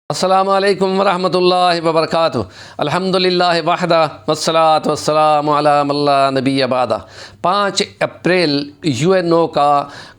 السلام علیکم ورحمۃ اللہ وبرکاتہ۔ الحمدللہ وحدہ والصلاۃ والسلام علی من لا نبی بعدہ۔ 5 اپریل UNO کا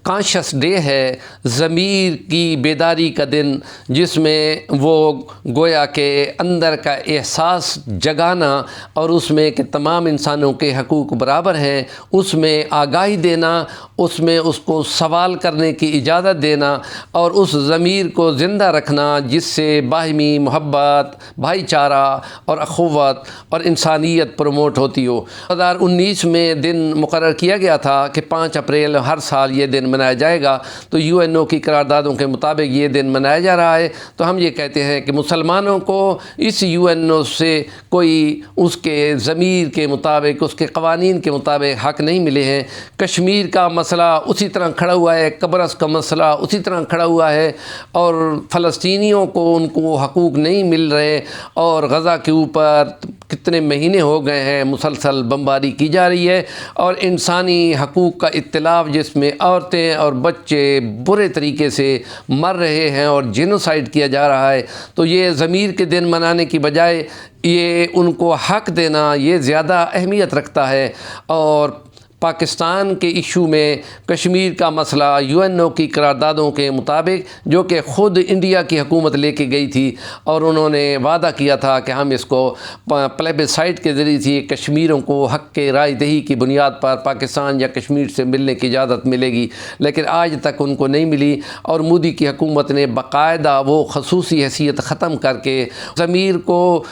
کانشس ڈے ہے، ضمیر کی بیداری کا دن، جس میں وہ گویا کے اندر کا احساس جگانا اور اس میں کہ تمام انسانوں کے حقوق برابر ہیں، اس میں آگاہی دینا، اس میں اس کو سوال کرنے کی اجازت دینا اور اس ضمیر کو زندہ رکھنا جس سے باہمی محبت، بھائی چارہ اور اخوت اور انسانیت پروموٹ ہوتی ہو۔ 2019 میں دن مقرر کیا گیا تھا کہ 5 اپریل ہر سال یہ دن منایا جائے گا، تو UNO کی قراردادوں کے مطابق یہ دن منایا جا رہا ہے۔ تو ہم یہ کہتے ہیں کہ مسلمانوں کو اس UNO سے کوئی اس کے ضمیر کے مطابق، اس کے قوانین کے مطابق حق نہیں ملے ہیں۔ کشمیر کا مسئلہ اسی طرح کھڑا ہوا ہے، قبرص کا مسئلہ اسی طرح کھڑا ہوا ہے، اور فلسطینیوں کو ان کو حقوق نہیں مل رہے، اور غزہ کے اوپر کتنے مہینے ہو گئے ہیں مسلسل بمباری کی جا رہی ہے، اور انسانی حقوق کا اختلاف جس میں عورتیں اور بچے برے طریقے سے مر رہے ہیں اور جینوسائیڈ کیا جا رہا ہے۔ تو یہ ضمیر کے دن منانے کی بجائے یہ ان کو حق دینا یہ زیادہ اہمیت رکھتا ہے۔ اور پاکستان کے ایشو میں کشمیر کا مسئلہ UNO کی قراردادوں کے مطابق، جو کہ خود انڈیا کی حکومت لے کے گئی تھی، اور انہوں نے وعدہ کیا تھا کہ ہم اس کو پلیبسائٹ کے ذریعے سے کشمیروں کو حق کے رائے دہی کی بنیاد پر پاکستان یا کشمیر سے ملنے کی اجازت ملے گی، لیکن آج تک ان کو نہیں ملی، اور مودی کی حکومت نے باقاعدہ وہ خصوصی حیثیت ختم کر کے ضمیر کو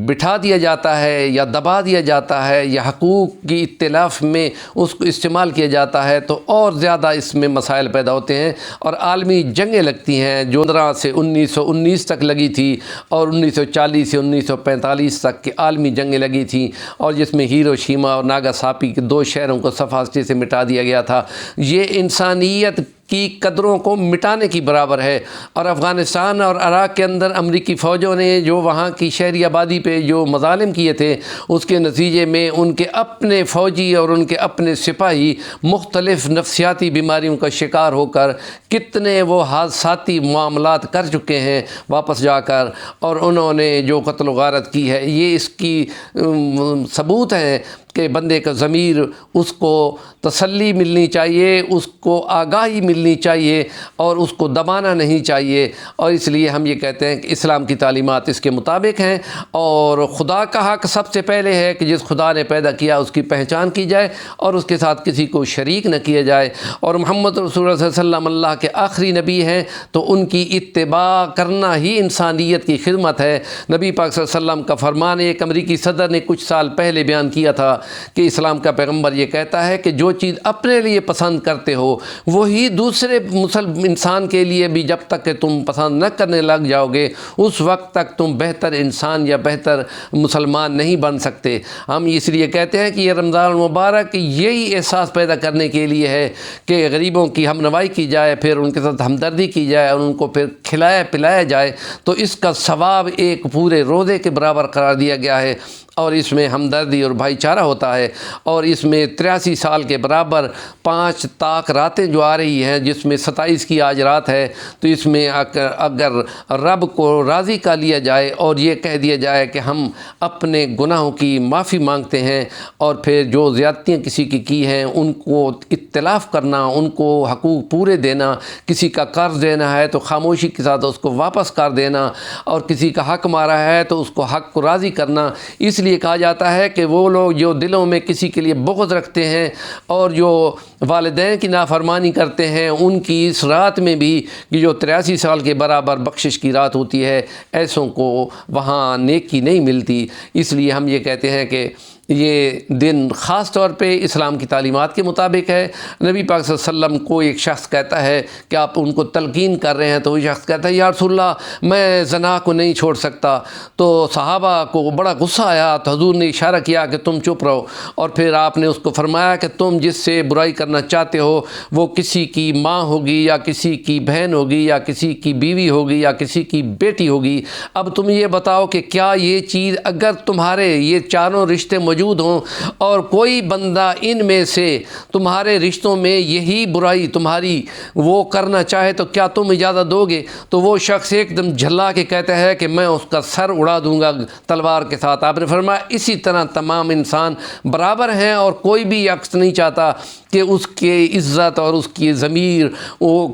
بٹھا دیا جاتا ہے یا دبا دیا جاتا ہے، یا حقوق کی اختلاف میں اس کو استعمال کیا جاتا ہے، تو اور زیادہ اس میں مسائل پیدا ہوتے ہیں، اور عالمی جنگیں لگتی ہیں جو 15 سے 1919 تک لگی تھی، اور 1940 سے 1945 تک کی عالمی جنگیں لگی تھیں، اور جس میں ہیروشیما اور ناگاساکی کے 2 شہروں کو صفحے سے مٹا دیا گیا تھا۔ یہ انسانیت کی قدروں کو مٹانے کی برابر ہے، اور افغانستان اور عراق کے اندر امریکی فوجوں نے جو وہاں کی شہری آبادی پہ جو مظالم کیے تھے، اس کے نتیجے میں ان کے اپنے فوجی اور ان کے اپنے سپاہی مختلف نفسیاتی بیماریوں کا شکار ہو کر کتنے وہ حادثاتی معاملات کر چکے ہیں واپس جا کر، اور انہوں نے جو قتل و غارت کی ہے، یہ اس کی ثبوت ہے کہ بندے کا ضمیر، اس کو تسلی ملنی چاہیے، اس کو آگاہی ملنی چاہیے، اور اس کو دبانا نہیں چاہیے۔ اور اس لیے ہم یہ کہتے ہیں کہ اسلام کی تعلیمات اس کے مطابق ہیں، اور خدا کا حق سب سے پہلے ہے کہ جس خدا نے پیدا کیا اس کی پہچان کی جائے، اور اس کے ساتھ کسی کو شریک نہ کیا جائے، اور محمد رسول اللہ صلی اللہ علیہ وسلم اللہ کے آخری نبی ہیں، تو ان کی اتباع کرنا ہی انسانیت کی خدمت ہے۔ نبی پاک صلی اللہ علیہ وسلم کا فرمان ایک امریکی صدر نے کچھ سال پہلے بیان کیا تھا کہ اسلام کا پیغمبر یہ کہتا ہے کہ جو چیز اپنے لیے پسند کرتے ہو وہی دوسرے انسان کے لیے بھی جب تک کہ تم پسند نہ کرنے لگ جاؤ گے، اس وقت تک تم بہتر انسان یا بہتر مسلمان نہیں بن سکتے۔ ہم اس لیے کہتے ہیں کہ یہ رمضان المبارک یہی احساس پیدا کرنے کے لیے ہے کہ غریبوں کی ہمنوائی کی جائے، پھر ان کے ساتھ ہمدردی کی جائے، اور ان کو پھر کھلایا پلایا جائے، تو اس کا ثواب ایک پورے روزے کے برابر قرار دیا گیا ہے، اور اس میں ہمدردی اور بھائی چارہ ہوتا ہے، اور اس میں 83 سال کے برابر 5 طاق راتیں جو آ رہی ہیں، جس میں 27 کی آج رات ہے، تو اس میں اگر رب کو راضی کا لیا جائے اور یہ کہہ دیا جائے کہ ہم اپنے گناہوں کی معافی مانگتے ہیں، اور پھر جو زیادتیاں کسی کی ہیں ان کو اختلاف کرنا، ان کو حقوق پورے دینا، کسی کا قرض دینا ہے تو خاموشی کے ساتھ اس کو واپس کر دینا، اور کسی کا حق مارا ہے تو اس کو حق کو راضی کرنا۔ اس لیے کہا جاتا ہے کہ وہ لوگ جو دلوں میں کسی کے لیے بغض رکھتے ہیں اور جو والدین کی نافرمانی کرتے ہیں، ان کی اس رات میں بھی کہ جو 83 سال کے برابر بخشش کی رات ہوتی ہے، ایسوں کو وہاں نیکی نہیں ملتی۔ اس لیے ہم یہ کہتے ہیں کہ یہ دن خاص طور پہ اسلام کی تعلیمات کے مطابق ہے۔ نبی پاک صلی اللہ علیہ وسلم کو ایک شخص کہتا ہے کہ آپ ان کو تلقین کر رہے ہیں، تو وہ شخص کہتا ہے یا رسول اللہ میں زنا کو نہیں چھوڑ سکتا، تو صحابہ کو بڑا غصہ آیا، تو حضور نے اشارہ کیا کہ تم چپ رہو، اور پھر آپ نے اس کو فرمایا کہ تم جس سے برائی کرنا چاہتے ہو وہ کسی کی ماں ہوگی، یا کسی کی بہن ہوگی، یا کسی کی بیوی ہوگی، یا کسی کی بیٹی ہوگی۔ اب تم یہ بتاؤ کہ کیا یہ چیز اگر تمہارے یہ چاروں رشتے موجود موجود ہوں اور کوئی بندہ ان میں سے تمہارے رشتوں میں یہی برائی تمہاری وہ کرنا چاہے تو کیا تم اجازت دو گے؟ تو وہ شخص ایک دم جھلا کے کہتا ہے کہ میں اس کا سر اڑا دوں گا تلوار کے ساتھ۔ آپ نے فرمایا اسی طرح تمام انسان برابر ہیں اور کوئی بھی عکس نہیں چاہتا کہ اس کی عزت اور اس کی ضمیر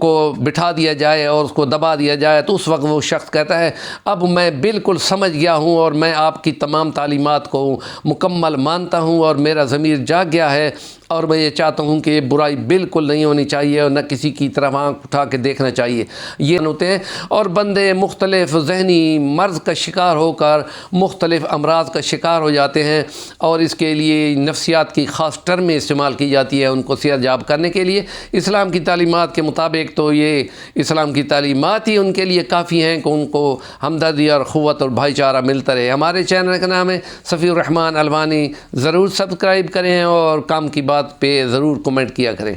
کو بٹھا دیا جائے اور اس کو دبا دیا جائے۔ تو اس وقت وہ شخص کہتا ہے اب میں بالکل سمجھ گیا ہوں اور میں آپ کی تمام تعلیمات کو مکمل مانتا ہوں اور میرا ضمیر جاگ گیا ہے اور میں یہ چاہتا ہوں کہ یہ برائی بالکل نہیں ہونی چاہیے اور نہ کسی کی طرف آنکھ اٹھا کے دیکھنا چاہیے۔ یہ ہوتے ہیں اور بندے مختلف ذہنی مرض کا شکار ہو کر مختلف امراض کا شکار ہو جاتے ہیں اور اس کے لیے نفسیات کی خاص ٹرمیں استعمال کی جاتی ہے ان کو صحت یاب کرنے کے لیے۔ اسلام کی تعلیمات کے مطابق تو یہ اسلام کی تعلیمات ہی ان کے لیے کافی ہیں کہ ان کو ہمدردی اور قوت اور بھائی چارہ ملتا رہے۔ ہمارے چینل کا نام ہے صفی الرحمن الوانی، ضرور سبسکرائب کریں اور کام کی بات پہ ضرور کمنٹ کیا کریں۔